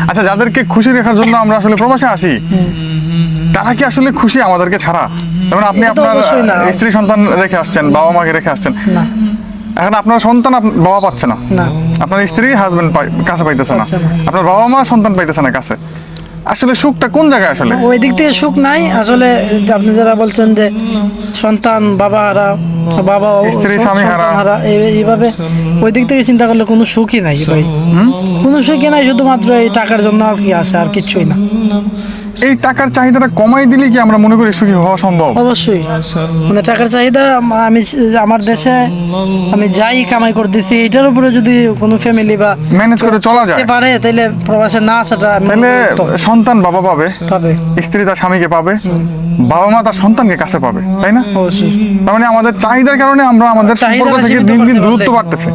আচ্ছা, যাদেরকে খুশি রাখার জন্য আমরা আসলে প্রবাসে আসি, তারা কি আসলে খুশি আমাদেরকে ছাড়া? যেমন আপনি এটা তো আপনার অবশ্যই না। স্ত্রী সন্তান রেখে আসছেন, বাবা মাকে রেখে আসছেন, না এখন আপনার সন্তান বাবা পাচ্ছে না, না আপনার স্ত্রী হাজবেন্ড কাছে পাইতেছে না, পাচ্ছে না। আপনার বাবা মা সন্তান পাইতেছে না কাছে, আসলে সুখটা কোন জায়গায় আসলে? ওই দিক থেকে সুখ নাই আসলে। যে আপনি যারা বলছেন যে সন্তান বাবা হারা, বাবা স্ত্রী স্বামী হারা। সন্তান হারা, এইভাবে ওই দিক থেকে চিন্তা করলে কোনো সুখই নাই ভাই, কোনো সুখই নাই। শুধুমাত্র এই টাকার জন্য আর কি আসে, আর কিছুই না। এই টাকার চাহিদাটা কমাই দিলে কি আমরা মনে করি সুখী হওয়া সম্ভব? অবশ্যই, মানে টাকার চাহিদা আমি আমার দেশে আমি যাই কামাই করতেছি, এটার উপরে যদি কোনো ফ্যামিলি বা ম্যানেজ করে চলা যায়, চলতে পারে, তাইলে প্রবাসে না আসাটা আমি তাহলে উত্তম। সন্তান বাবা পাবে, পাবে স্ত্রী তার স্বামীকে পাবে, বাবা মা তার সন্তানকে কাছে পাবে, তাই না? অবশ্যই। তার মানে আমাদের চাহিদার কারণে আমরা আমাদের চাহিদাটা সম্পর্ক থেকে সীমিত দিন দিন করতে দূরত্ব পারলে। বাড়তেছে,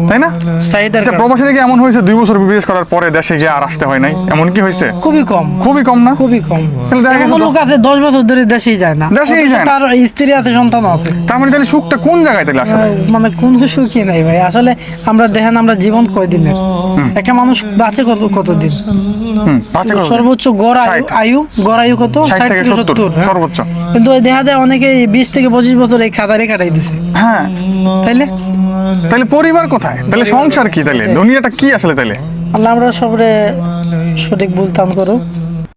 তাই না? চাহিদার আচ্ছা, কারণে। প্রবাসীরা কি এমন হয়েছে 2 বছর বিদেশ করার পরে দেশে গিয়ে আর আসতে হয় নাই? এমন কি হয়েছে? খুবই কম, খুবই কম না? খুবই কম। তাহলে দেখা গেছে এমন তো- লোক আছে 10 বছর ধরে দেশেই যায় না, দেশেই অথচ যায় না। তার স্ত্রী আছে, সন্তান আছে। তার মানে তাহলে সুখটা কোন জায়গায় তাহলে আসলে? মানে কোনো সুখই নাই ভাই আসলে। আমরা দেখেন আমরা জীবন কয়দিনের, একটা মানুষ বাঁচে কতদিন? বাচ্চা কত? সর্বোচ্চ গড় 60 আয়ু কত? 60 60 থেকে থেকে 70 70, হ্যাঁ। সর্বোচ্চ। কিন্তু ওই দেখা যায় অনেকে 20 থেকে 25 বছর এই খাতারে কাটাই দিছে, হ্যাঁ, তাইলে তাহলে পরিবার কোথায়? তাহলে সংসার কি? তাহলে দুনিয়াটা কি আসলে? তাহলে আল্লাহ আমরা সবরে সঠিক বুঝতাম করুক।